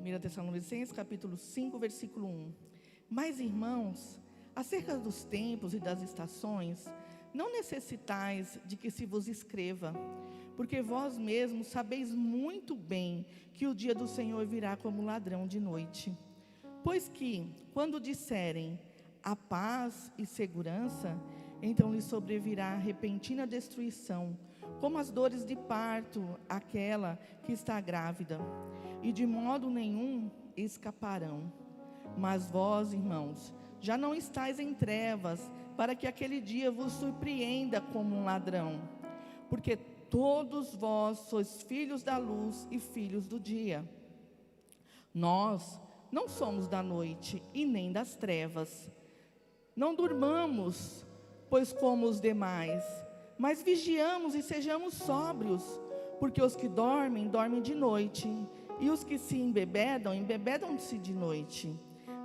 1 Tessalonicenses, capítulo 5, versículo 1. Mas, irmãos, acerca dos tempos e das estações, não necessitais de que se vos escreva, porque vós mesmos sabeis muito bem que o dia do Senhor virá como ladrão de noite. Pois que, quando disserem a paz e segurança, então lhes sobrevirá repentina destruição, como as dores de parto, aquela que está grávida, e de modo nenhum escaparão. Mas vós, irmãos, já não estáis em trevas, para que aquele dia vos surpreenda como um ladrão. Porque todos vós sois filhos da luz e filhos do dia. Nós não somos da noite e nem das trevas. Não durmamos, pois como os demais, mas vigiamos e sejamos sóbrios, porque os que dormem, dormem de noite, e os que se embebedam, embebedam-se de noite.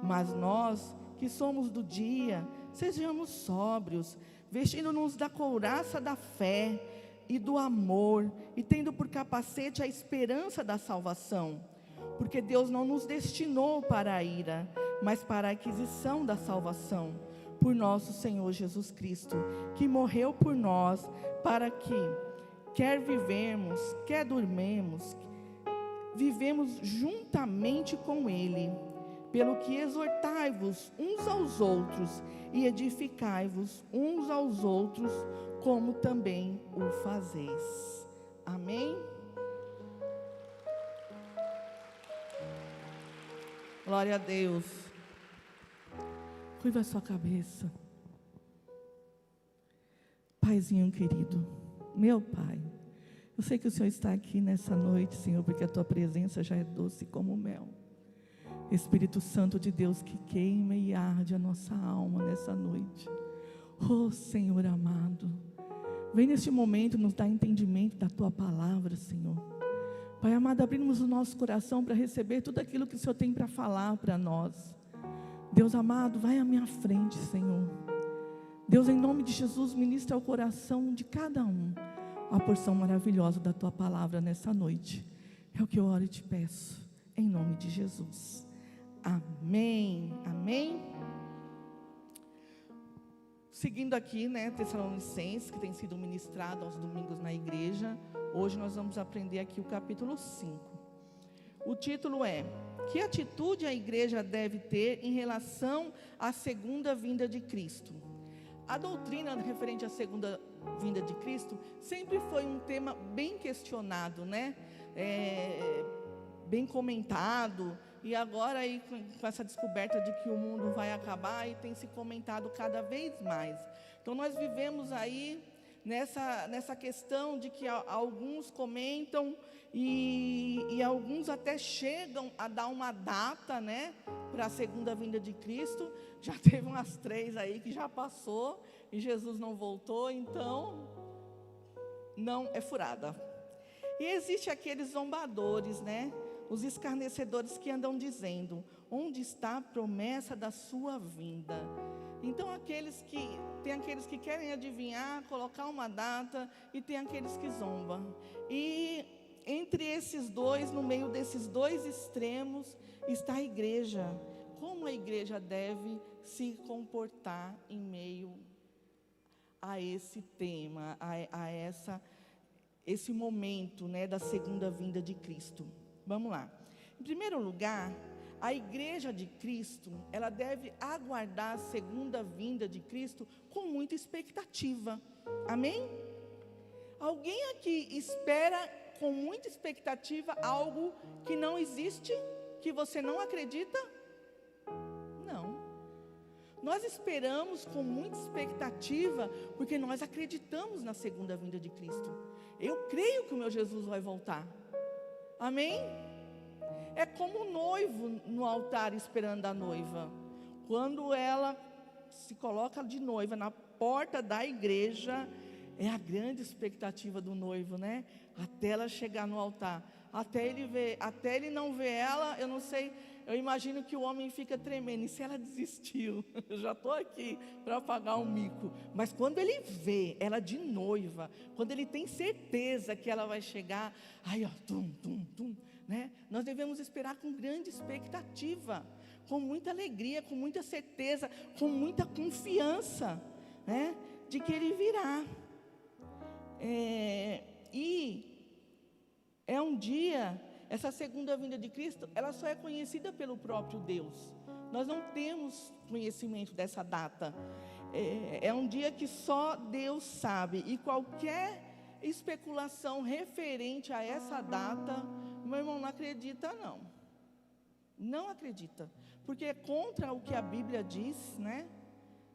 Mas nós, que somos do dia, sejamos sóbrios, vestindo-nos da couraça da fé e do amor, e tendo por capacete a esperança da salvação. Porque Deus não nos destinou para a ira, mas para a aquisição da salvação, por nosso Senhor Jesus Cristo, que morreu por nós, para que, quer vivemos, quer dormemos, vivemos juntamente com Ele. Pelo que exortai-vos uns aos outros e edificai-vos uns aos outros, como também o fazeis. Amém? Glória a Deus. Curva a sua cabeça. Paizinho querido, meu Pai, eu sei que o Senhor está aqui nessa noite, Senhor, porque a Tua presença já é doce como mel. Espírito Santo de Deus que queima e arde a nossa alma nessa noite. Oh Senhor amado, vem neste momento nos dar entendimento da Tua palavra, Senhor. Pai amado, abrimos o nosso coração para receber tudo aquilo que o Senhor tem para falar para nós. Deus amado, vai à minha frente, Senhor. Deus, em nome de Jesus, ministra ao coração de cada um a porção maravilhosa da Tua palavra nessa noite. É o que eu oro e te peço, em nome de Jesus. Amém, amém. Seguindo aqui, Tessalonicenses, que tem sido ministrado aos domingos na igreja. Hoje nós vamos aprender aqui o capítulo 5. O título é: que atitude a igreja deve ter em relação à segunda vinda de Cristo? A doutrina referente à segunda vinda de Cristo sempre foi um tema bem questionado, bem comentado. E agora aí com essa descoberta de que o mundo vai acabar, e tem se comentado cada vez mais. Então nós vivemos aí nessa questão de que alguns comentam e alguns até chegam a dar uma data, para a segunda vinda de Cristo. Já teve umas 3 aí que já passou e Jesus não voltou, então não é furada. E existe aqueles zombadores, os escarnecedores que andam dizendo: onde está a promessa da sua vinda? Então tem aqueles que querem adivinhar, colocar uma data, e tem aqueles que zombam. E entre esses dois, no meio desses dois extremos, está a igreja. Como a igreja deve se comportar em meio a esse tema, a esse momento, da segunda vinda de Cristo? Vamos lá. Em primeiro lugar, a igreja de Cristo, ela deve aguardar a segunda vinda de Cristo com muita expectativa. Amém? Alguém aqui espera com muita expectativa algo que não existe, que você não acredita? Não. Nós esperamos com muita expectativa porque nós acreditamos na segunda vinda de Cristo. Eu creio que o meu Jesus vai voltar. Amém? É como o noivo no altar esperando a noiva. Quando ela se coloca de noiva na porta da igreja, é a grande expectativa do noivo, até ela chegar no altar, até ele não ver ela, eu não sei, eu imagino que o homem fica tremendo. E se ela desistiu? Eu já estou aqui para pagar um mico. Mas quando ele vê ela de noiva, quando ele tem certeza que ela vai chegar, aí tum, tum, tum, né? Nós devemos esperar com grande expectativa, com muita alegria, com muita certeza, com muita confiança, né? De que Ele virá. E é um dia, essa segunda vinda de Cristo, ela só é conhecida pelo próprio Deus. Nós não temos conhecimento dessa data. É um dia que só Deus sabe. E qualquer especulação referente a essa data, meu irmão, não acredita não. Não acredita. Porque é contra o que a Bíblia diz, né?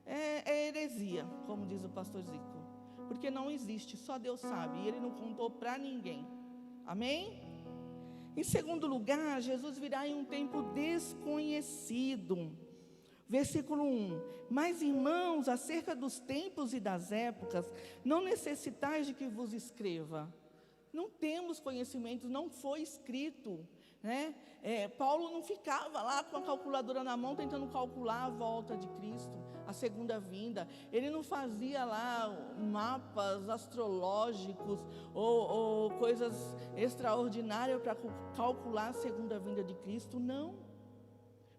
É heresia, como diz o pastor Zico. Porque não existe, só Deus sabe. E Ele não contou para ninguém. Amém? Em segundo lugar, Jesus virá em um tempo desconhecido. Versículo 1. Mas, irmãos, acerca dos tempos e das épocas, não necessitais de que vos escreva. Não temos conhecimento, não foi escrito, né? Paulo não ficava lá com a calculadora na mão tentando calcular a volta de Cristo, a segunda vinda. Ele não fazia lá mapas astrológicos ou coisas extraordinárias para calcular a segunda vinda de Cristo, não.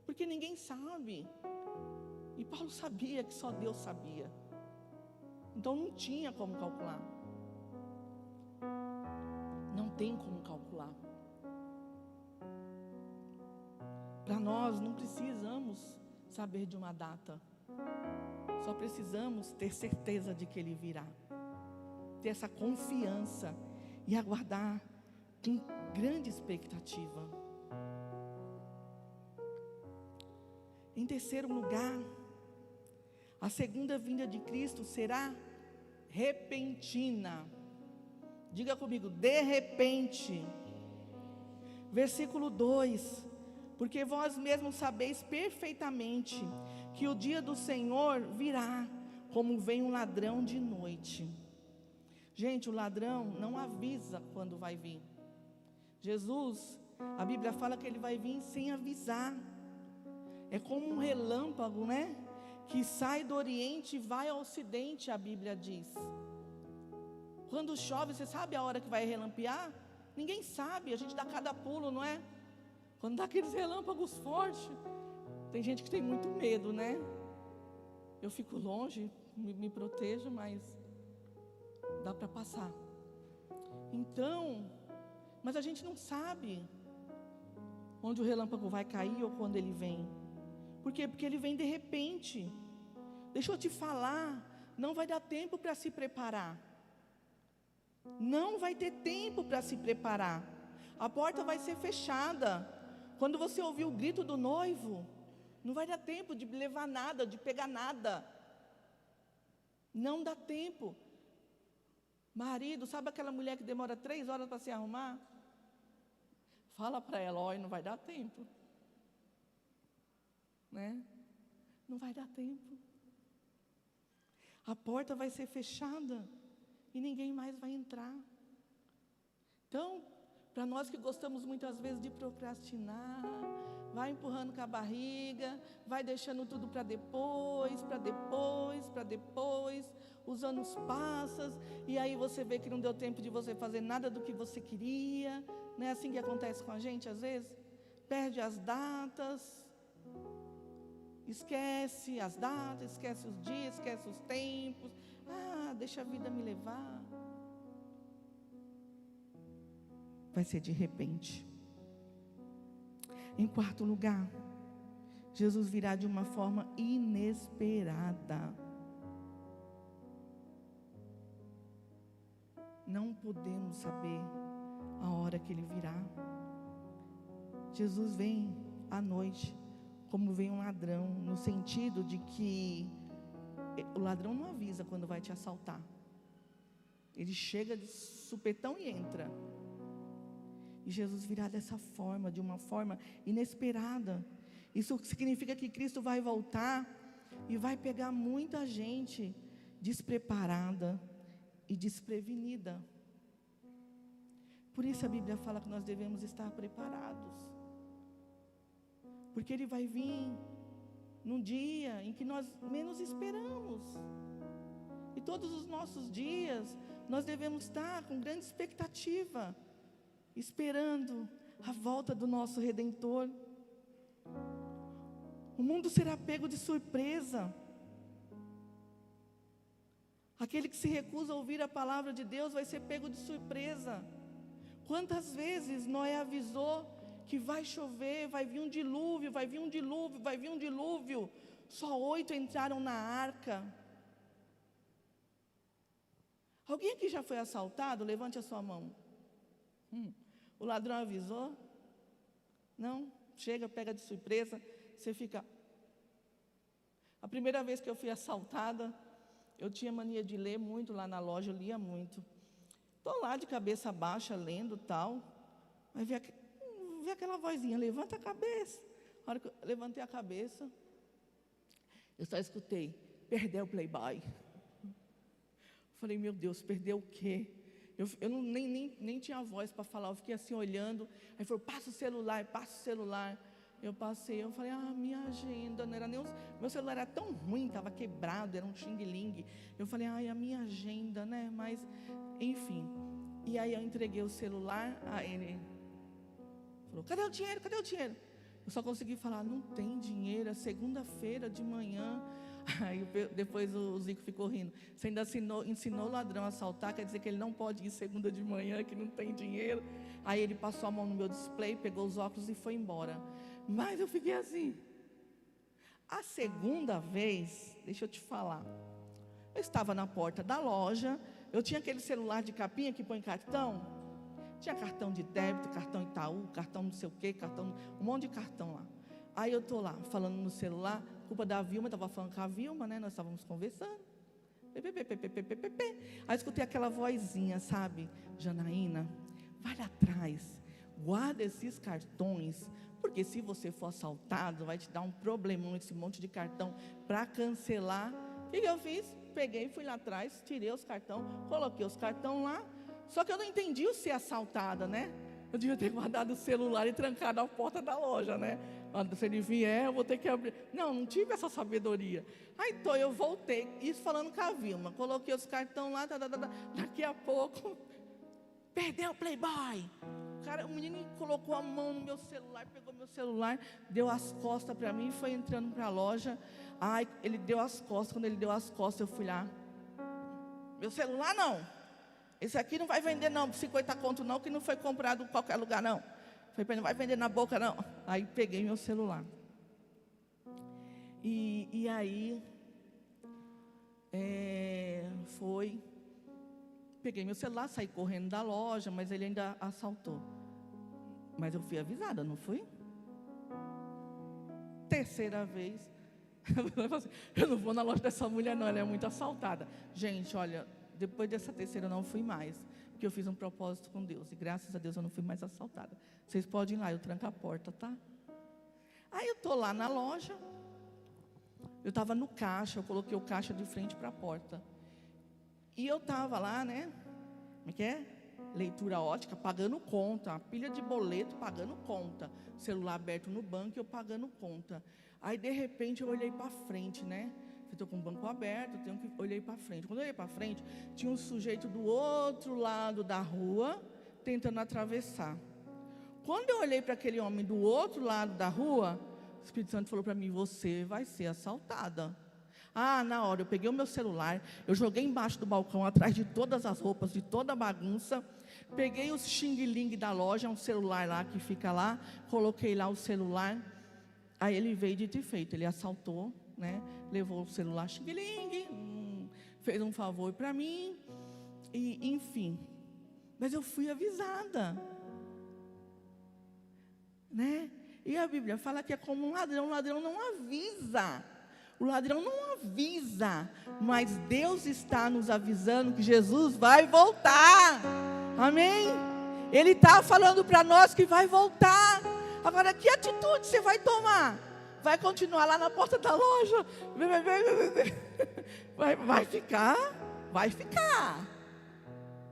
Porque ninguém sabe. E Paulo sabia que só Deus sabia. Então não tinha como calcular. Não tem como calcular. Para nós não precisamos saber de uma data. Só precisamos ter certeza de que Ele virá. Ter essa confiança e aguardar com grande expectativa. Em terceiro lugar, a segunda vinda de Cristo será repentina. Diga comigo, de repente. Versículo 2. Porque vós mesmos sabeis perfeitamente que o dia do Senhor virá, como vem um ladrão de noite. Gente, o ladrão não avisa quando vai vir. Jesus, a Bíblia fala que Ele vai vir sem avisar. É como um relâmpago, né? Que sai do Oriente e vai ao Ocidente, a Bíblia diz. Quando chove, você sabe a hora que vai relampear? Ninguém sabe, a gente dá cada pulo, não é? Quando dá aqueles relâmpagos fortes, tem gente que tem muito medo, né? Eu fico longe, me protejo, mas dá para passar. Então, mas a gente não sabe onde o relâmpago vai cair ou quando ele vem. Por quê? Porque ele vem de repente. Deixa eu te falar, não vai dar tempo para se preparar. Não vai ter tempo para se preparar. A porta vai ser fechada. Quando você ouvir o grito do noivo, não vai dar tempo de levar nada, de pegar nada. Não dá tempo. Marido, sabe aquela mulher que demora 3 horas para se arrumar? Fala para ela, olha, não vai dar tempo. Né? Não vai dar tempo. A porta vai ser fechada e ninguém mais vai entrar. Então, para nós que gostamos muitas vezes de procrastinar, vai empurrando com a barriga, vai deixando tudo para depois, os anos passam, e aí você vê que não deu tempo de você fazer nada do que você queria. Não é assim que acontece com a gente às vezes? Perde as datas, esquece as datas, esquece os dias, esquece os tempos. Deixa a vida me levar. Vai ser de repente. Em quarto lugar, Jesus virá de uma forma inesperada. Não podemos saber a hora que Ele virá. Jesus vem à noite, como vem um ladrão, no sentido de que o ladrão não avisa quando vai te assaltar. Ele chega de supetão e entra. E Jesus virá dessa forma, de uma forma inesperada. Isso significa que Cristo vai voltar e vai pegar muita gente despreparada e desprevenida. Por isso a Bíblia fala que nós devemos estar preparados. Porque Ele vai vir num dia em que nós menos esperamos. E todos os nossos dias nós devemos estar com grande expectativa, esperando a volta do nosso Redentor. O mundo será pego de surpresa. Aquele que se recusa a ouvir a palavra de Deus vai ser pego de surpresa. Quantas vezes Noé avisou que vai chover, vai vir um dilúvio, vai vir um dilúvio, vai vir um dilúvio. Só 8 entraram na arca. Alguém aqui já foi assaltado? Levante a sua mão. O ladrão avisou? Não? Chega, pega de surpresa, você fica... A primeira vez que eu fui assaltada, eu tinha mania de ler muito lá na loja, eu lia muito. Estou lá de cabeça baixa, lendo tal, aí vi aquela vozinha, levanta a cabeça. Na hora que eu levantei a cabeça, eu só escutei, perdeu o Playboy. Falei, meu Deus, perdeu o quê? Eu nem tinha voz para falar, eu fiquei assim olhando, aí falou, passa o celular. Eu passei, eu falei, minha agenda, não era nem meu celular era tão ruim, estava quebrado, era um xing-ling. Eu falei, a minha agenda, né? Mas, enfim. E aí eu entreguei o celular, aí ele falou, cadê o dinheiro? Eu só consegui falar, não tem dinheiro, é segunda-feira de manhã. Aí depois o Zico ficou rindo. Você ainda ensinou o ladrão a assaltar, quer dizer que ele não pode ir segunda de manhã, que não tem dinheiro. Aí ele passou a mão no meu display, pegou os óculos e foi embora. Mas eu fiquei assim. A segunda vez, deixa eu te falar, eu estava na porta da loja, eu tinha aquele celular de capinha que põe cartão. Tinha cartão de débito, cartão Itaú, cartão não sei o quê, um monte de cartão lá. Aí eu estou lá, falando no celular, culpa da Vilma, estava falando com a Vilma, né? Nós estávamos conversando. Aí escutei aquela vozinha, sabe? Janaína, vai lá atrás, guarda esses cartões, porque se você for assaltado, vai te dar um problemão esse monte de cartão para cancelar. O que eu fiz? Peguei, fui lá atrás, tirei os cartões, coloquei os cartões lá, só que eu não entendi o ser assaltada, né? Eu devia ter guardado o celular e trancado a porta da loja, né? Se ele vier, eu vou ter que abrir. Não tive essa sabedoria. Aí então eu voltei, isso falando com a Vilma, coloquei os cartões lá, daqui a pouco, perdeu o Playboy. O menino colocou a mão no meu celular, pegou meu celular, deu as costas para mim e foi entrando para a loja. Ele deu as costas, quando ele deu as costas, eu fui lá. Meu celular não. Esse aqui não vai vender não, por 50 conto não, que não foi comprado em qualquer lugar não. Falei, não vai vender na boca não. Aí peguei meu celular. E aí, peguei meu celular, saí correndo da loja, mas ele ainda assaltou. Mas eu fui avisada, não fui? Terceira vez, eu não vou na loja dessa mulher não, ela é muito assaltada. Gente, olha, depois dessa terceira eu não fui mais, porque eu fiz um propósito com Deus, e graças a Deus eu não fui mais assaltada. Vocês podem ir lá, eu tranco a porta, tá? Aí eu estou lá na loja, eu estava no caixa, eu coloquei o caixa de frente para a porta. E eu estava lá, né? Como é que é? Leitura ótica, pagando conta, a pilha de boleto, pagando conta. Celular aberto no banco e eu pagando conta. Aí, de repente, eu olhei para frente, né? Estou com o banco aberto, olhei para frente. Quando eu olhei para frente, tinha um sujeito do outro lado da rua, tentando atravessar. Quando eu olhei para aquele homem do outro lado da rua, o Espírito Santo falou para mim, você vai ser assaltada. Na hora, eu peguei o meu celular, eu joguei embaixo do balcão, atrás de todas as roupas, de toda a bagunça, peguei o xing-ling da loja, um celular lá que fica lá, coloquei lá o celular, aí ele veio dito e feito, ele assaltou, né? Levou o celular xing-ling, fez um favor para mim, e enfim, mas eu fui avisada, né? E a Bíblia fala que é como um ladrão não avisa. O ladrão não avisa, mas Deus está nos avisando que Jesus vai voltar. Amém? Ele está falando para nós que vai voltar. Agora, que atitude você vai tomar? Vai continuar lá na porta da loja? Vai ficar? Vai ficar.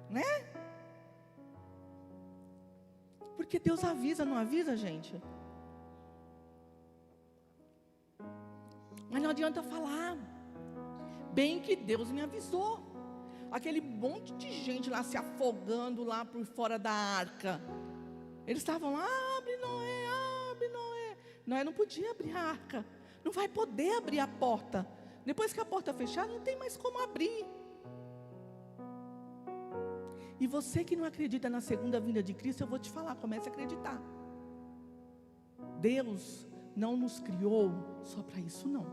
Né? Porque Deus avisa, não avisa, gente? Mas não adianta falar. Bem que Deus me avisou. Aquele monte de gente lá se afogando lá por fora da arca. Eles estavam lá, abre Noé, abre Noé. Noé não podia abrir a arca, não vai poder abrir a porta. Depois que a porta fechar, não tem mais como abrir. E você que não acredita na segunda vinda de Cristo, eu vou te falar, comece a acreditar. Deus não nos criou só para isso, não.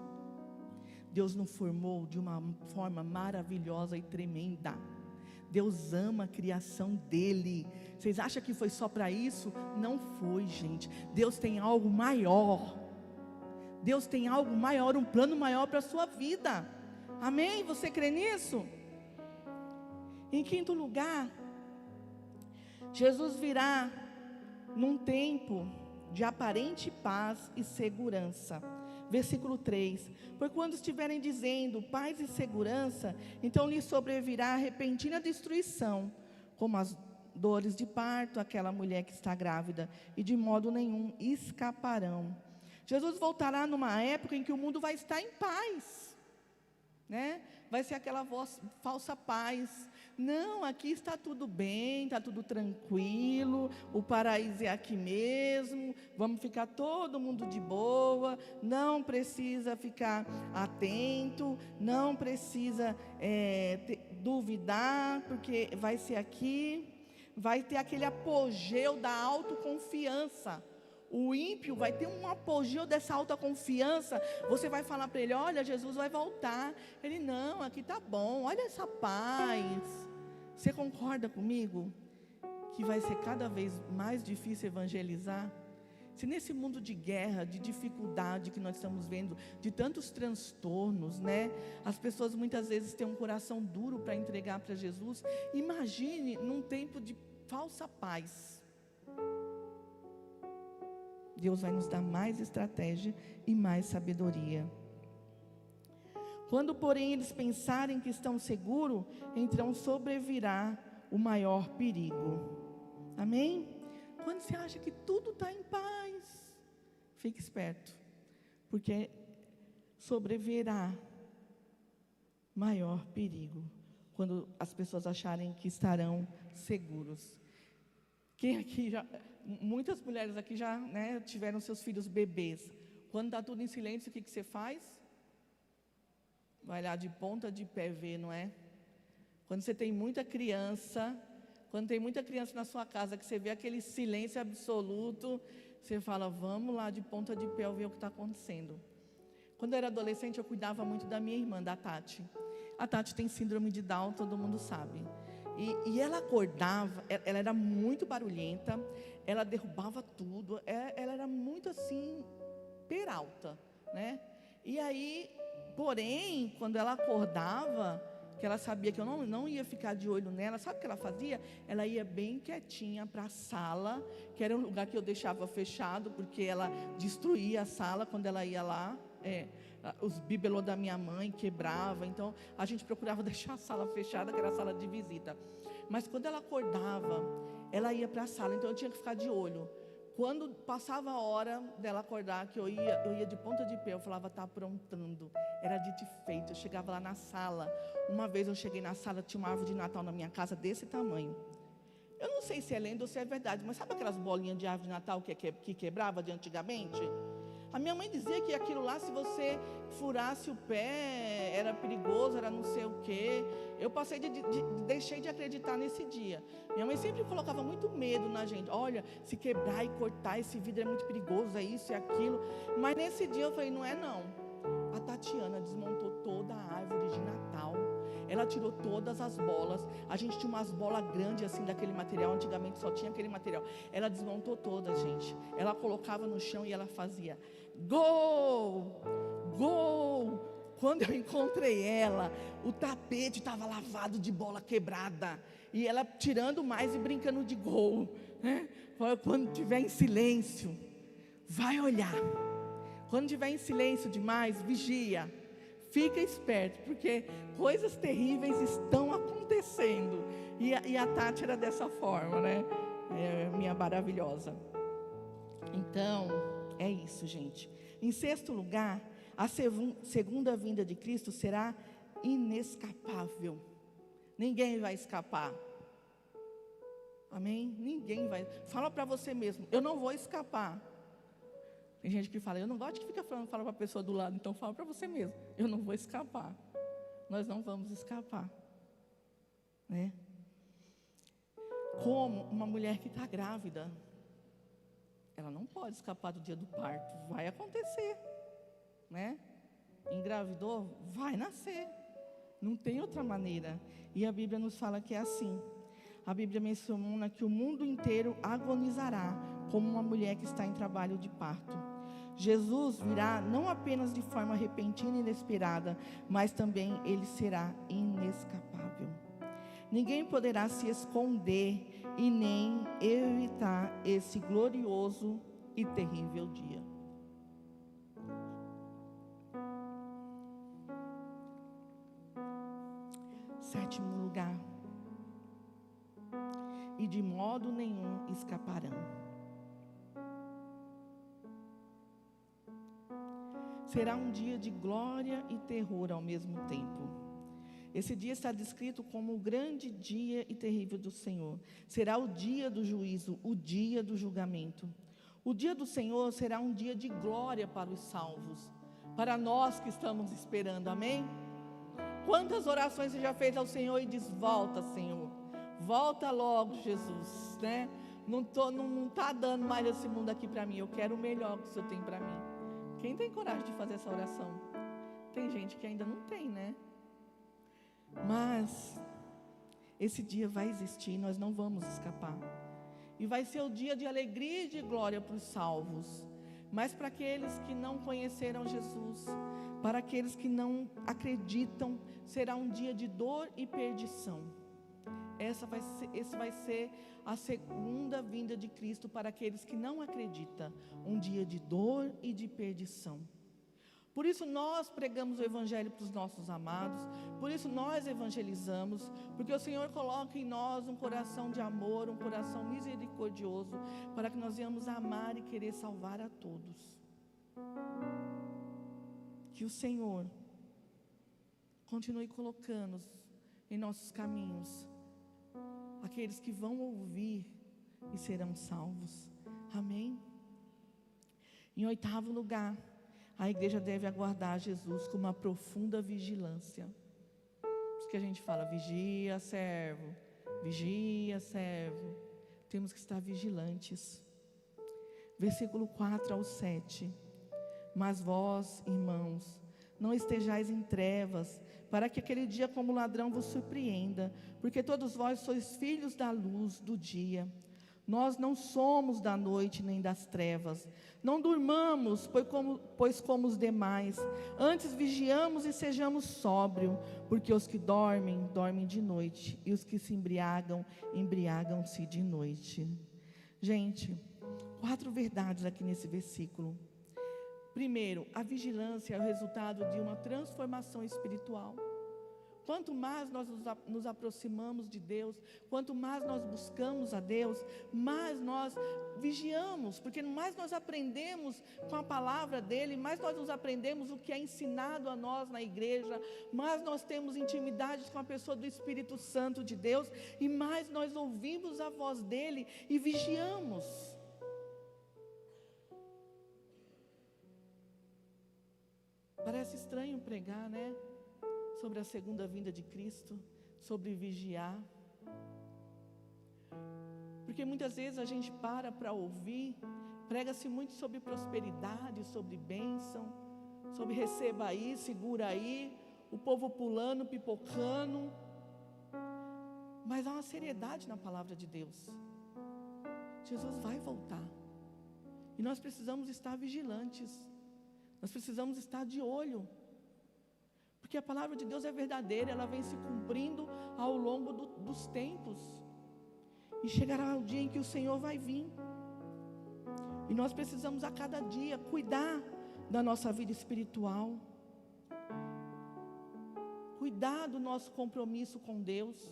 Deus nos formou de uma forma maravilhosa e tremenda. Deus ama a criação dele. Vocês acham que foi só para isso? Não foi, gente. Deus tem algo maior. Deus tem algo maior, um plano maior para a sua vida. Amém? Você crê nisso? Em quinto lugar, Jesus virá num tempo de aparente paz e segurança. Versículo 3: Pois quando estiverem dizendo paz e segurança, então lhes sobrevirá repentina destruição, como as dores de parto, aquela mulher que está grávida, e de modo nenhum escaparão. Jesus voltará numa época em que o mundo vai estar em paz, né? Vai ser aquela falsa paz. Não, aqui está tudo bem, está tudo tranquilo, o paraíso é aqui mesmo, vamos ficar todo mundo de boa, não precisa ficar atento, não precisa duvidar, porque vai ser aqui, vai ter aquele apogeu da autoconfiança. O ímpio vai ter um apogeu dessa autoconfiança. Você vai falar para ele, olha, Jesus vai voltar. Ele, não, aqui está bom, olha essa paz. Você concorda comigo que vai ser cada vez mais difícil evangelizar? Se nesse mundo de guerra, de dificuldade que nós estamos vendo, de tantos transtornos, né? As pessoas muitas vezes têm um coração duro para entregar para Jesus. Imagine num tempo de falsa paz. Deus vai nos dar mais estratégia e mais sabedoria. Quando, porém, eles pensarem que estão seguros, então sobrevirá o maior perigo. Amém? Quando você acha que tudo está em paz, fique esperto, porque sobrevirá maior perigo, quando as pessoas acharem que estarão seguros. Quem aqui já... Muitas mulheres aqui já, né, tiveram seus filhos bebês. Quando está tudo em silêncio, o que você faz? Vai lá de ponta de pé ver, não é? Quando você tem muita criança, quando tem muita criança na sua casa, que você vê aquele silêncio absoluto, você fala, vamos lá de ponta de pé ver o que está acontecendo. Quando eu era adolescente, eu cuidava muito da minha irmã, da Tati. A Tati tem síndrome de Down, todo mundo sabe. E ela acordava, ela era muito barulhenta, ela derrubava tudo, ela era muito assim, peralta, né? E aí, porém, quando ela acordava, que ela sabia que eu não ia ficar de olho nela, sabe o que ela fazia? Ela ia bem quietinha para a sala, que era um lugar que eu deixava fechado, porque ela destruía a sala quando ela ia lá. Os bibelô da minha mãe quebrava, então a gente procurava deixar a sala fechada, que era a sala de visita. Mas quando ela acordava, ela ia para a sala, então eu tinha que ficar de olho. Quando passava a hora dela acordar, que eu ia de ponta de pé, eu falava, está aprontando. Era dito e feito. Eu chegava lá na sala. Uma vez eu cheguei na sala, tinha uma árvore de Natal na minha casa desse tamanho. Eu não sei se é lenda ou se é verdade, mas sabe aquelas bolinhas de árvore de Natal que quebrava de antigamente? A minha mãe dizia que aquilo lá, se você furasse o pé, era perigoso, era não sei o quê. Eu deixei de acreditar nesse dia. Minha mãe sempre colocava muito medo na gente. Olha, se quebrar e cortar esse vidro é muito perigoso, é isso e aquilo. Mas nesse dia eu falei, não é não. A Tatiana desmontou toda a árvore de Natal. Ela tirou todas as bolas. A gente tinha umas bolas grandes assim daquele material. Antigamente só tinha aquele material. Ela desmontou todas, gente. Ela colocava no chão e ela fazia gol, gol. Quando eu encontrei ela, o tapete estava lavado de bola quebrada. E ela tirando mais e brincando de gol, né? Quando estiver em silêncio, vai olhar. Quando estiver em silêncio demais, vigia. Fica esperto, porque coisas terríveis estão acontecendo. E a Tati era dessa forma, né? Minha maravilhosa. Então, é isso, gente. Em sexto lugar, a segunda vinda de Cristo será inescapável. Ninguém vai escapar. Amém? Ninguém vai. Fala para você mesmo, eu não vou escapar. Tem gente que fala, eu não gosto de ficar falando, fala para a pessoa do lado, então fala para você mesmo, eu não vou escapar. Nós não vamos escapar, né? Como uma mulher que está grávida, ela não pode escapar do dia do parto, vai acontecer, né? Engravidou, vai nascer, não tem outra maneira. E a Bíblia nos fala que é assim. A Bíblia menciona que o mundo inteiro agonizará como uma mulher que está em trabalho de parto. Jesus virá não apenas de forma repentina e inesperada, mas também Ele será inescapável. Ninguém poderá se esconder e nem evitar esse glorioso e terrível dia. Sétimo lugar. E de modo nenhum escaparão. Será um dia de glória e terror ao mesmo tempo. Esse dia está descrito como o grande dia e terrível do Senhor. Será o dia do juízo, o dia do julgamento. O dia do Senhor será um dia de glória para os salvos, para nós que estamos esperando, amém? Quantas orações você já fez ao Senhor e diz, volta, Senhor, volta logo, Jesus, né? Não está dando mais esse mundo aqui para mim, eu quero o melhor que o Senhor tem para mim. Quem tem coragem de fazer essa oração? Tem gente que ainda não tem, né? Mas esse dia vai existir, nós não vamos escapar. E vai ser o dia de alegria e de glória para os salvos. Mas para aqueles que não conheceram Jesus, para aqueles que não acreditam, será um dia de dor e perdição. Esse vai ser a segunda vinda de Cristo para aqueles que não acreditam. Um dia de dor e de perdição. Por isso nós pregamos o Evangelho para os nossos amados. Por isso nós evangelizamos. Porque o Senhor coloca em nós um coração de amor, um coração misericordioso, para que nós venhamos amar e querer salvar a todos. Que o Senhor continue colocando em nossos caminhos aqueles que vão ouvir e serão salvos. Amém? Em oitavo lugar, a igreja deve aguardar Jesus com uma profunda vigilância. Por isso que a gente fala, vigia, servo. Vigia, servo. Temos que estar vigilantes. Versículo 4 ao 7. Mas vós, irmãos, não estejais em trevas, para que aquele dia como ladrão vos surpreenda, porque todos vós sois filhos da luz do dia. Nós não somos da noite nem das trevas. Não durmamos, pois como os demais. Antes vigiamos e sejamos sóbrios, porque os que dormem, dormem de noite, e os que se embriagam, embriagam-se de noite. Gente, 4 verdades aqui nesse versículo. Primeiro, a vigilância é o resultado de uma transformação espiritual. Quanto mais nós nos aproximamos de Deus, quanto mais nós buscamos a Deus, mais nós vigiamos, porque mais nós aprendemos com a palavra dEle, mais nós nos aprendemos o que é ensinado a nós na igreja, mais nós temos intimidade com a pessoa do Espírito Santo de Deus, e mais nós ouvimos a voz dEle e vigiamos. Parece estranho pregar, né? Sobre a segunda vinda de Cristo, sobre vigiar. Porque muitas vezes a gente para ouvir, prega-se muito sobre prosperidade, sobre bênção, sobre receba aí, segura aí, o povo pulando, pipocando. Mas há uma seriedade na palavra de Deus. Jesus vai voltar. E nós precisamos estar vigilantes. Nós precisamos estar de olho. Porque a palavra de Deus é verdadeira, ela vem se cumprindo ao longo dos tempos. E chegará o dia em que o Senhor vai vir. E nós precisamos a cada dia cuidar da nossa vida espiritual. Cuidar do nosso compromisso com Deus.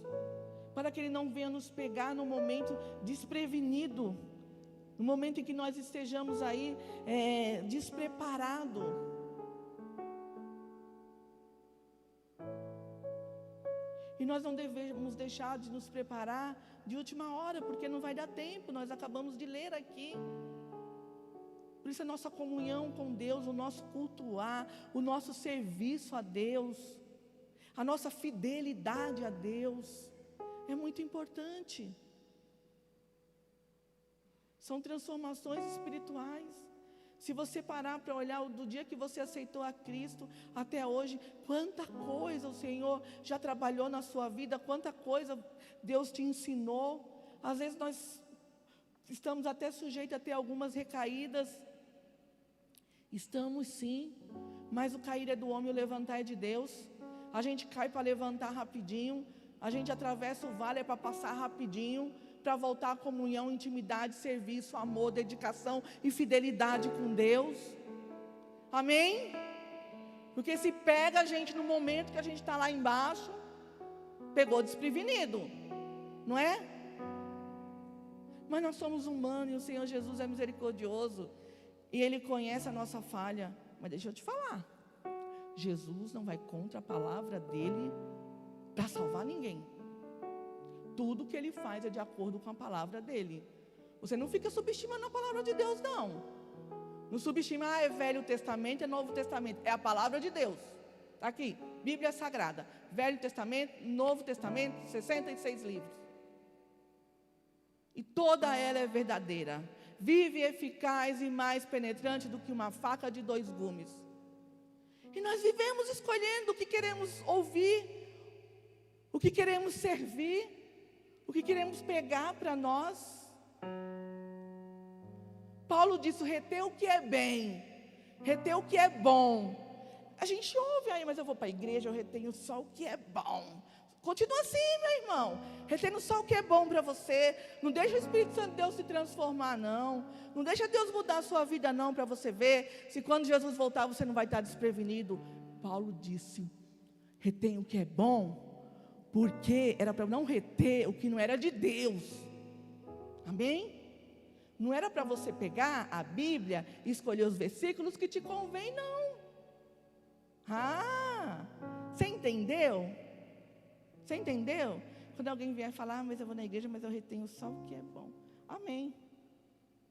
Para que Ele não venha nos pegar no momento desprevenido. No momento em que nós estejamos aí despreparados. E E nós não devemos deixar de nos preparar de última hora, porque não vai dar tempo, nós acabamos de ler aqui. Por isso a nossa comunhão com Deus, o nosso cultuar, o nosso serviço a Deus, a nossa fidelidade a Deus, é muito importante. São transformações espirituais. Se você parar para olhar do dia que você aceitou a Cristo até hoje, quanta coisa o Senhor já trabalhou na sua vida, quanta coisa Deus te ensinou. Às vezes nós estamos até sujeitos a ter algumas recaídas. Estamos sim, mas o cair é do homem, o levantar é de Deus. A gente cai para levantar rapidinho, a gente atravessa o vale para passar rapidinho, para voltar à comunhão, intimidade, serviço, amor, dedicação e fidelidade com Deus. Amém? Porque se pega a gente no momento que a gente está lá embaixo, pegou desprevenido, não é? Mas nós somos humanos e o Senhor Jesus é misericordioso e Ele conhece a nossa falha. Mas deixa eu te falar, Jesus não vai contra a palavra dEle para salvar ninguém. Tudo que Ele faz é de acordo com a palavra dEle. Você não fica subestimando a palavra de Deus, não. Não subestima, é Velho Testamento, é Novo Testamento. É a palavra de Deus. Está aqui, Bíblia Sagrada. Velho Testamento, Novo Testamento, 66 livros. E toda ela é verdadeira. Vive, eficaz e mais penetrante do que uma faca de 2 gumes. E nós vivemos escolhendo o que queremos ouvir, o que queremos servir, o que queremos pegar para nós. Paulo disse, reter o que é bem, reter o que é bom. A gente ouve aí, mas eu vou para a igreja, eu retenho só o que é bom. Continua assim, meu irmão, retendo só o que é bom para você. Não deixa o Espírito Santo de Deus se transformar, não. Não deixa Deus mudar a sua vida, não, para você ver se quando Jesus voltar você não vai estar desprevenido. Paulo disse, retém o que é bom, porque era para não reter o que não era de Deus. Amém? Não era para você pegar a Bíblia e escolher os versículos que te convém, não. Você entendeu? Você entendeu? Quando alguém vier falar, mas eu vou na igreja, mas eu retenho só o que é bom. Amém.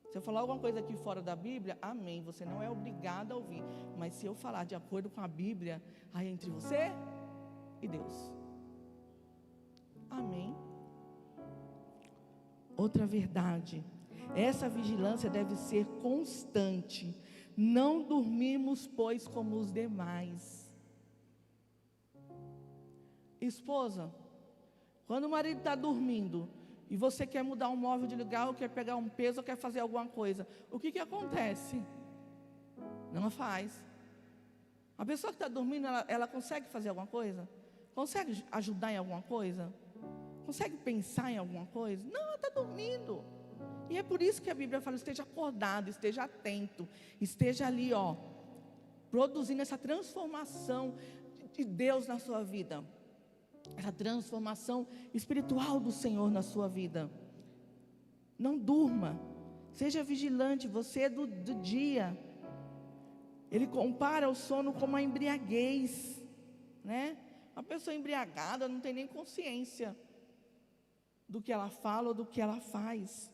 Se eu falar alguma coisa aqui fora da Bíblia, amém. Você não é obrigado a ouvir. Mas se eu falar de acordo com a Bíblia, aí entre você e Deus. Amém. Outra verdade. Essa vigilância deve ser constante. Não dormimos, pois, como os demais. Esposa, quando o marido está dormindo e você quer mudar um móvel de lugar, ou quer pegar um peso, ou quer fazer alguma coisa, o que acontece? Não faz. A pessoa que está dormindo, ela consegue fazer alguma coisa? Consegue ajudar em alguma coisa? Consegue pensar em alguma coisa? Não, ela está dormindo. E é por isso que a Bíblia fala, esteja acordado, esteja atento, esteja ali, produzindo essa transformação de Deus na sua vida. Essa transformação espiritual do Senhor na sua vida. Não durma, seja vigilante, você é do dia. Ele compara o sono com uma embriaguez, né? Uma pessoa embriagada não tem nem consciência do que ela fala ou do que ela faz.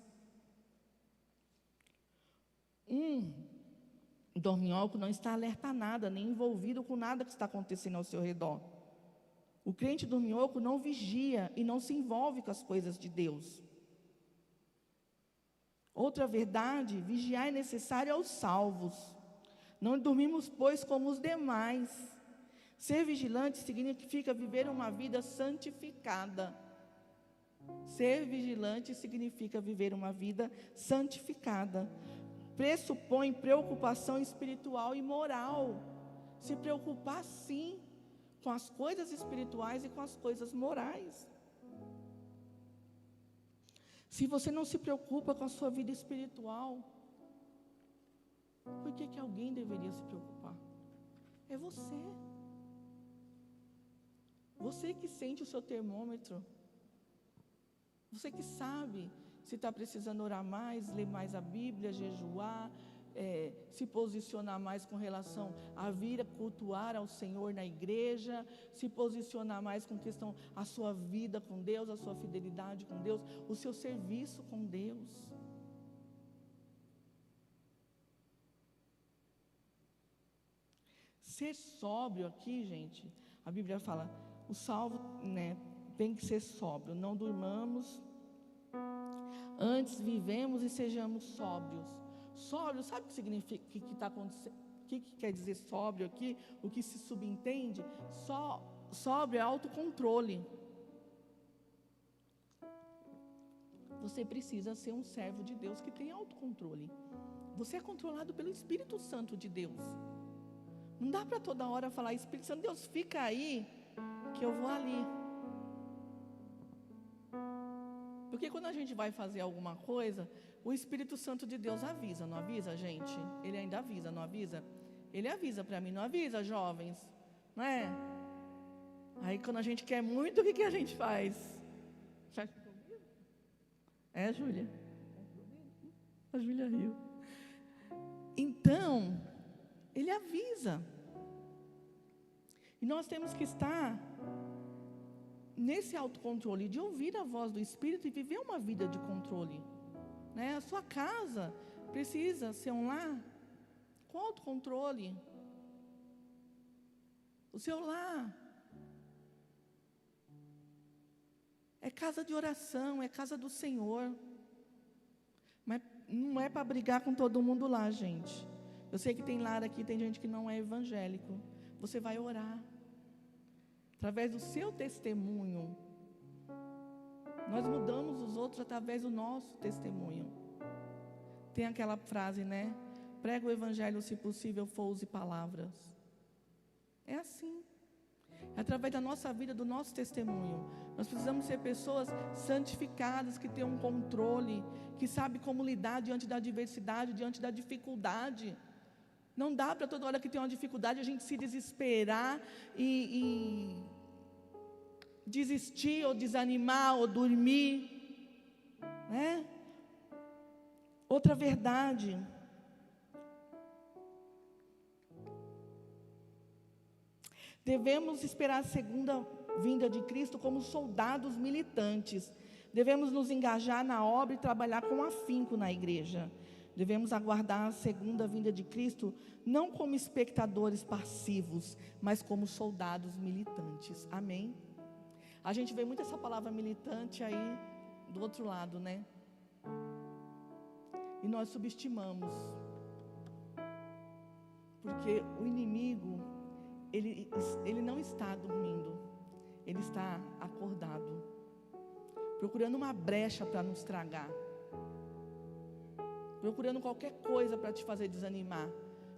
Dorminhoco não está alerta a nada, nem envolvido com nada que está acontecendo ao seu redor. O crente dorminhoco não vigia e não se envolve com as coisas de Deus. Outra verdade, vigiar é necessário aos salvos. Não dormimos, pois, como os demais. Ser vigilante significa viver uma vida santificada. Ser vigilante significa viver uma vida santificada. Pressupõe preocupação espiritual e moral. Se preocupar, sim, com as coisas espirituais e com as coisas morais. Se você não se preocupa com a sua vida espiritual, por que alguém deveria se preocupar? É você. Você que sente o seu termômetro. Você que sabe se está precisando orar mais, ler mais a Bíblia, jejuar, se posicionar mais com relação a vir a cultuar ao Senhor na igreja, se posicionar mais com questão a sua vida com Deus, a sua fidelidade com Deus, o seu serviço com Deus. Ser sóbrio aqui, gente, a Bíblia fala, o salvo, né, tem que ser sóbrio, não durmamos, antes vivemos e sejamos sóbrios. Sóbrio, sabe o que significa, o que está acontecendo, o que quer dizer sóbrio aqui, o que se subentende? Sóbrio é autocontrole. Você precisa ser um servo de Deus que tem autocontrole. Você é controlado pelo Espírito Santo de Deus. Não dá para toda hora falar, Espírito Santo, Deus, fica aí, que eu vou ali. Porque quando a gente vai fazer alguma coisa, o Espírito Santo de Deus avisa, não avisa, gente? Ele ainda avisa, não avisa? Ele avisa para mim, não avisa, jovens? Não é? Aí quando a gente quer muito, o que a gente faz? É, Júlia? A Júlia riu. Então, ele avisa. E nós temos que estar nesse autocontrole, de ouvir a voz do Espírito e viver uma vida de controle. Né? A sua casa precisa ser um lar com autocontrole. O seu lar é casa de oração, é casa do Senhor. Mas não é para brigar com todo mundo lá, gente. Eu sei que tem lar aqui, tem gente que não é evangélico. Você vai orar. Através do seu testemunho. Nós mudamos os outros através do nosso testemunho. Tem aquela frase, né? Prega o evangelho, se possível, for use palavras. É assim. É através da nossa vida, do nosso testemunho. Nós precisamos ser pessoas santificadas, que tenham um controle, que sabem como lidar diante da adversidade, diante da dificuldade. Não dá para toda hora que tem uma dificuldade a gente se desesperar e desistir, ou desanimar, ou dormir, né? Outra verdade. Devemos esperar a segunda vinda de Cristo como soldados militantes. Devemos nos engajar na obra e trabalhar com afinco na igreja. Devemos aguardar a segunda vinda de Cristo, não como espectadores passivos, mas como soldados militantes. Amém? A gente vê muito essa palavra militante aí do outro lado, né? E nós subestimamos. Porque o inimigo, ele não está dormindo, ele está acordado, procurando uma brecha para nos tragar. Procurando qualquer coisa para te fazer desanimar,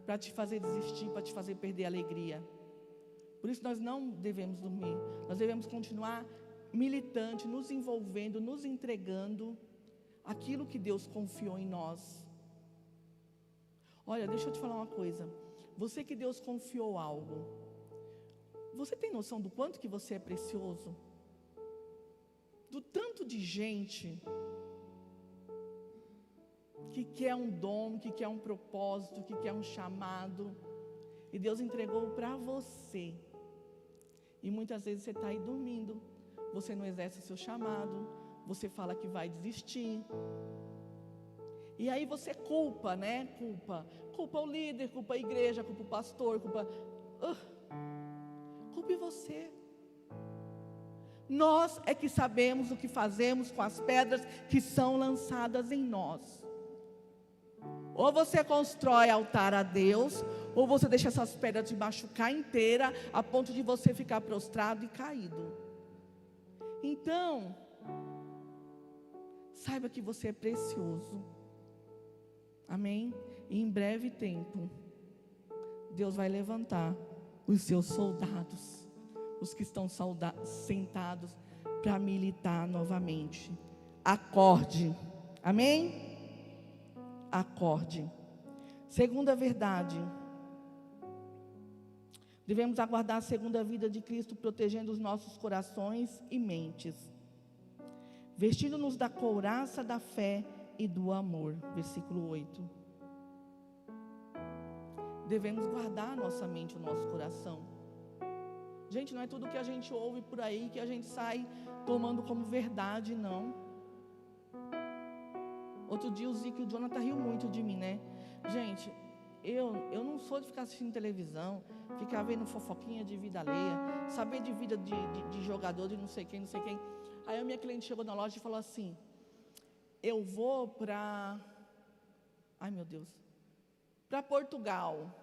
para te fazer desistir, para te fazer perder a alegria. Por isso nós não devemos dormir. Nós devemos continuar militante, nos envolvendo, nos entregando aquilo que Deus confiou em nós. Olha, deixa eu te falar uma coisa. Você que Deus confiou algo, você tem noção do quanto que você é precioso? Do tanto de gente que quer um dom, que quer um propósito, que quer um chamado, e Deus entregou para você. E muitas vezes você está aí dormindo, você não exerce o seu chamado, você fala que vai desistir. E aí você culpa, né? Culpa o líder, culpa a igreja, culpa o pastor, culpe você. Nós é que sabemos o que fazemos com as pedras que são lançadas em nós. Ou você constrói altar a Deus, ou você deixa essas pedras te machucar inteira, a ponto de você ficar prostrado e caído. Então, saiba que você é precioso. Amém? E em breve tempo, Deus vai levantar os seus soldados, os que estão sentados para militar novamente. Acorde. Amém? Acorde. Segunda verdade. Devemos aguardar a segunda vinda de Cristo, protegendo os nossos corações e mentes, vestindo-nos da couraça da fé e do amor. Versículo 8. devemos guardar a nossa mente, o nosso coração. Gente, não é tudo que a gente ouve por aí que a gente sai tomando como verdade, não. Outro dia o Zico e o Jonathan riu muito de mim, né? Gente, eu não sou de ficar assistindo televisão, ficar vendo fofoquinha de vida alheia, saber de vida de jogador, de não sei quem. Aí a minha cliente chegou na loja e falou assim: eu vou para... Ai, meu Deus. Para Portugal.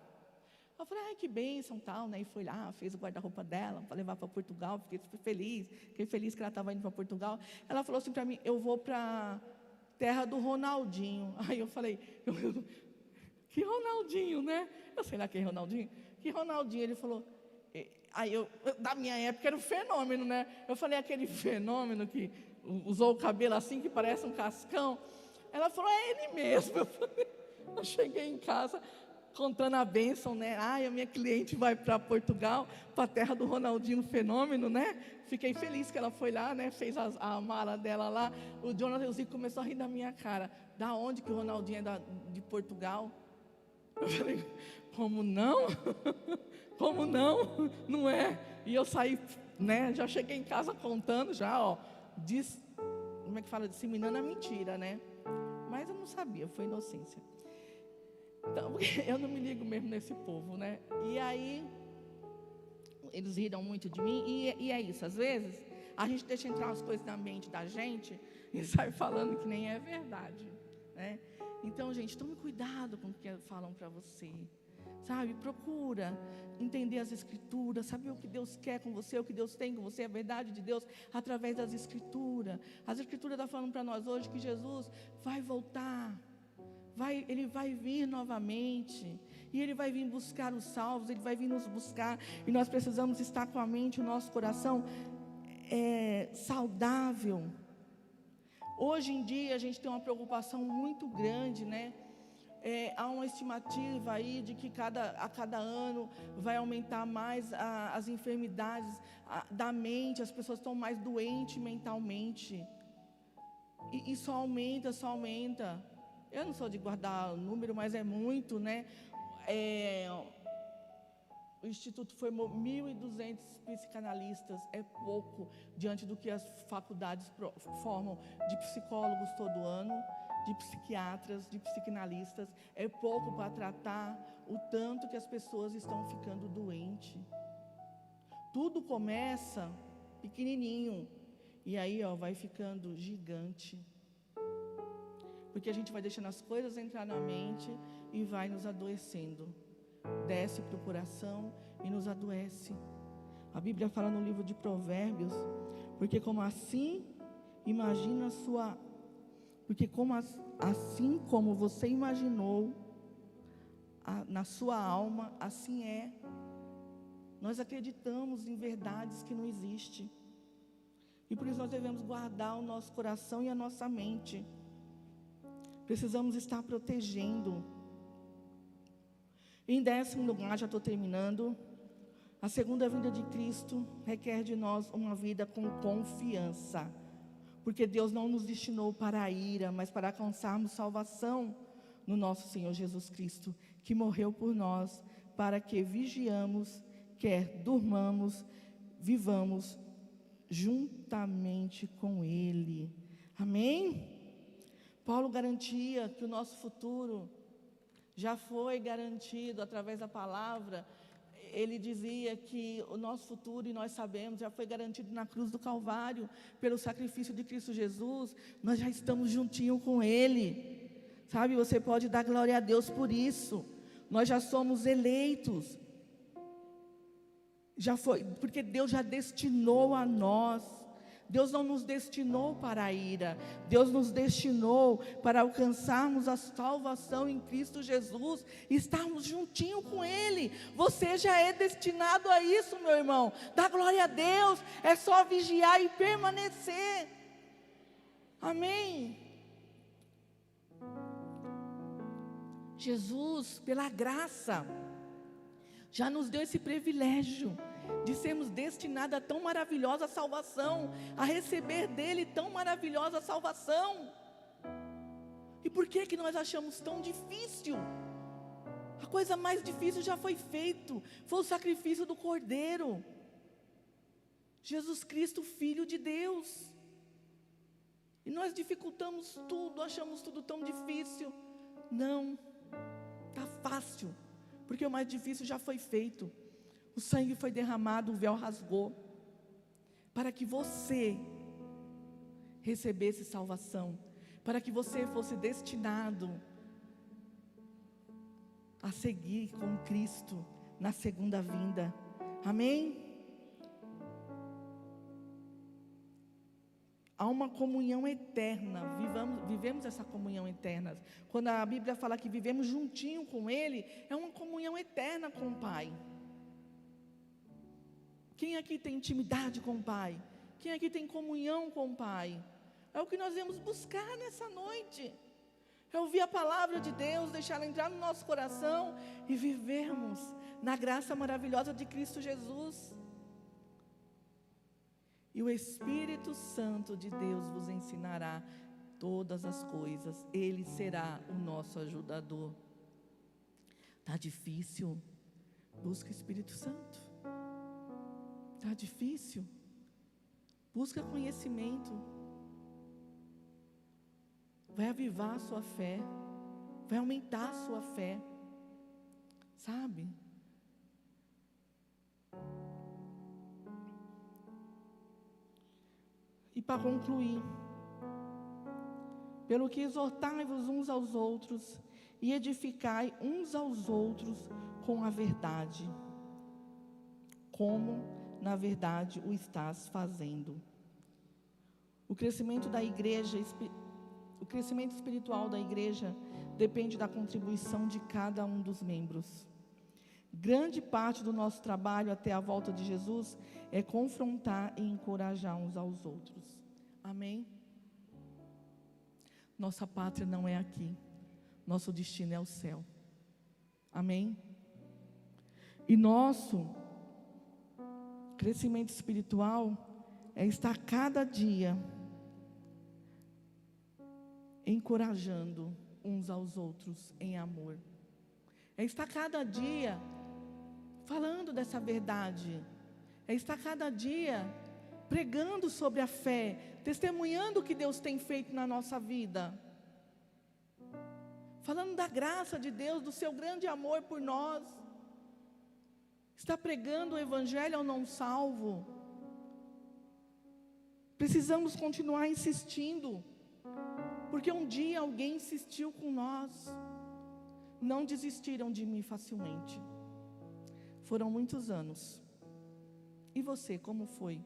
Eu falei, ai, que bênção, tal, né? E foi lá, fez o guarda-roupa dela para levar para Portugal. Fiquei feliz que ela estava indo para Portugal. Ela falou assim para mim: eu vou para terra do Ronaldinho. Aí eu falei, que Ronaldinho, né? Eu sei lá quem é Ronaldinho. Que Ronaldinho? Ele falou, aí da minha época era um fenômeno, né? Eu falei, aquele fenômeno que usou o cabelo assim, que parece um cascão. Ela falou, é ele mesmo. Eu cheguei em casa contando a bênção, né? Ai, a minha cliente vai para Portugal, para a terra do Ronaldinho Fenômeno, né? Fiquei feliz que ela foi lá, né? Fez a mala dela lá. O Jonathan e o Zico começou a rir da minha cara. Da onde que o Ronaldinho é de Portugal? Eu falei, como não? Como não? Não é? E eu saí, né? Já cheguei em casa contando, já, ó. Como é que fala? Disseminando a mentira, né? Mas eu não sabia, foi inocência. Então, eu não me ligo mesmo nesse povo, né? E aí, eles riram muito de mim, e é isso. Às vezes, a gente deixa entrar umas coisas na mente da gente e sai falando que nem é verdade, né? Então, gente, tome cuidado com o que falam para você, sabe? Procura entender as Escrituras, saber o que Deus quer com você, o que Deus tem com você, a verdade de Deus através das Escrituras. As Escrituras estão falando para nós hoje que Jesus vai voltar. Ele vai vir novamente, e Ele vai vir buscar os salvos, Ele vai vir nos buscar, e nós precisamos estar com a mente, o nosso coração saudável. Hoje em dia a gente tem uma preocupação muito grande, né? Há uma estimativa aí de que a cada ano vai aumentar mais as enfermidades da mente, as pessoas estão mais doentes mentalmente, e só aumenta. Eu não sou de guardar o número, mas é muito, né? O Instituto formou 1.200 psicanalistas, é pouco diante do que as faculdades formam de psicólogos todo ano, de psiquiatras, de psicanalistas. É pouco para tratar o tanto que as pessoas estão ficando doentes. Tudo começa pequenininho e aí, ó, vai ficando gigante. Porque a gente vai deixando as coisas entrar na mente e vai nos adoecendo. Desce para o coração e nos adoece. A Bíblia fala no livro de Provérbios, porque assim como você imaginou na sua alma, assim é. Nós acreditamos em verdades que não existem. E por isso nós devemos guardar o nosso coração e a nossa mente. Precisamos estar protegendo. Em 10º lugar, já estou terminando. A segunda vinda de Cristo requer de nós uma vida com confiança. Porque Deus não nos destinou para a ira, mas para alcançarmos salvação no nosso Senhor Jesus Cristo, que morreu por nós, para que vigiamos, quer durmamos, vivamos juntamente com Ele. Amém? Paulo garantia que o nosso futuro já foi garantido através da palavra. Ele dizia que o nosso futuro, e nós sabemos, já foi garantido na cruz do Calvário, pelo sacrifício de Cristo Jesus. Nós já estamos juntinho com Ele, sabe? Você pode dar glória a Deus por isso. Nós já somos eleitos, já foi, porque Deus já destinou a nós. Deus não nos destinou para a ira, Deus nos destinou para alcançarmos a salvação em Cristo Jesus, e estarmos juntinho com Ele. Você já é destinado a isso, meu irmão. Dá glória a Deus, é só vigiar e permanecer. Amém? Jesus, pela graça, já nos deu esse privilégio de sermos destinados a tão maravilhosa salvação, a receber dele tão maravilhosa salvação. E por que nós achamos tão difícil? A coisa mais difícil já foi feita. Foi o sacrifício do Cordeiro. Jesus Cristo, Filho de Deus. E nós dificultamos tudo, achamos tudo tão difícil. Não, está fácil, porque o mais difícil já foi feito. O sangue foi derramado, o véu rasgou, para que você recebesse salvação, para que você fosse destinado a seguir com Cristo na segunda vinda. Amém? Há uma comunhão eterna, vivemos essa comunhão eterna. Quando a Bíblia fala que vivemos juntinho com Ele, é uma comunhão eterna com o Pai. Quem aqui tem intimidade com o Pai? Quem aqui tem comunhão com o Pai? É o que nós vamos buscar nessa noite. É ouvir a palavra de Deus, deixar ela entrar no nosso coração e vivermos na graça maravilhosa de Cristo Jesus. E o Espírito Santo de Deus vos ensinará todas as coisas. Ele será o nosso ajudador. Está difícil? Busca o Espírito Santo. Está difícil? Busca conhecimento. Vai avivar a sua fé. Vai aumentar a sua fé. Sabe? E para concluir, pelo que exortai-vos uns aos outros e edificai uns aos outros com a verdade, como na verdade o estás fazendo. O crescimento da igreja, o crescimento espiritual da igreja depende da contribuição de cada um dos membros. Grande parte do nosso trabalho até a volta de Jesus é confrontar e encorajar uns aos outros. Amém? Nossa pátria não é aqui. Nosso destino é o céu. Amém? E nosso crescimento espiritual é estar cada dia encorajando uns aos outros em amor. É estar cada dia falando dessa verdade. É estar cada dia pregando sobre a fé, testemunhando o que Deus tem feito na nossa vida. Falando da graça de Deus, do seu grande amor por nós. Está pregando o evangelho ao não salvo. Precisamos continuar insistindo, porque um dia alguém insistiu com nós. Não desistiram de mim facilmente. Foram muitos anos. E você, como foi?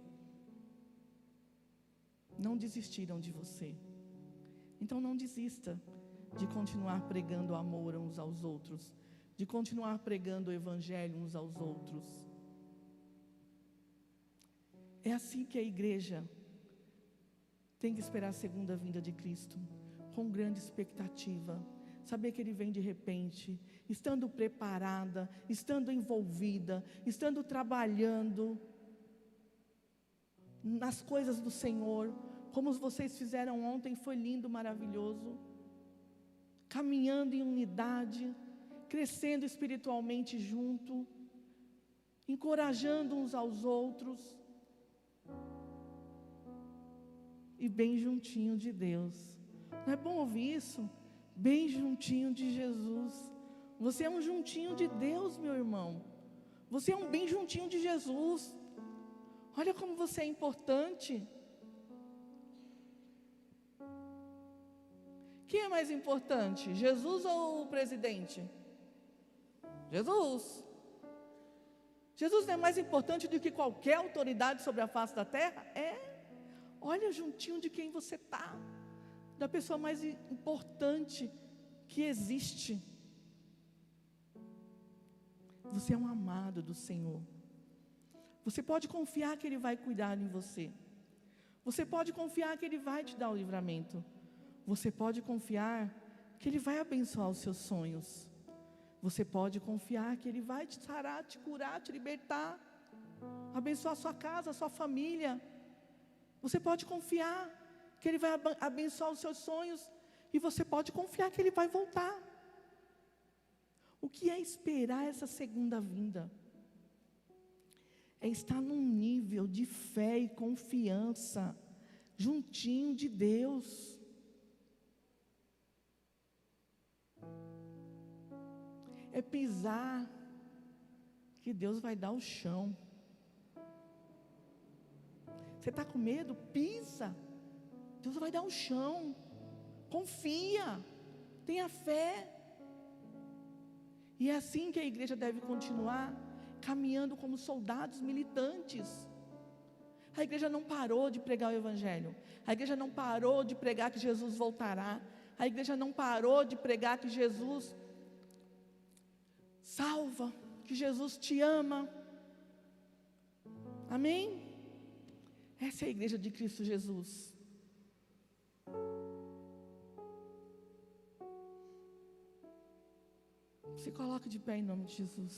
Não desistiram de você. Então não desista de continuar pregando amor uns aos outros, de continuar pregando o evangelho uns aos outros. É assim que a igreja tem que esperar a segunda vinda de Cristo, com grande expectativa. Saber que Ele vem de repente, estando preparada, estando envolvida, estando trabalhando nas coisas do Senhor, como vocês fizeram ontem, foi lindo, maravilhoso. Caminhando em unidade, crescendo espiritualmente junto, encorajando uns aos outros, e bem juntinho de Deus. Não é bom ouvir isso? Bem juntinho de Jesus. Você é um juntinho de Deus, meu irmão. Você é um bem juntinho de Jesus. Olha como você é importante. Quem é mais importante, Jesus ou o presidente? Jesus. Jesus não é mais importante do que qualquer autoridade sobre a face da terra? É. Olha juntinho de quem você está, da pessoa mais importante que existe. Você é um amado do Senhor. Você pode confiar que Ele vai cuidar em você. Você pode confiar que Ele vai te dar o livramento. Você pode confiar que Ele vai abençoar os seus sonhos. Você pode confiar que Ele vai te sarar, te curar, te libertar, abençoar a sua casa, a sua família. Você pode confiar que Ele vai abençoar os seus sonhos. E você pode confiar que Ele vai voltar. O que é esperar essa segunda vinda? É estar num nível de fé e confiança, juntinho de Deus. É pisar, que Deus vai dar o chão. Você está com medo? Pisa. Deus vai dar o chão. Confia. Tenha fé. E é assim que a igreja deve continuar, caminhando como soldados militantes. A igreja não parou de pregar o Evangelho. A igreja não parou de pregar que Jesus voltará. A igreja não parou de pregar que Jesus salva, que Jesus te ama. Amém? Essa é a igreja de Cristo Jesus. Se coloque de pé em nome de Jesus.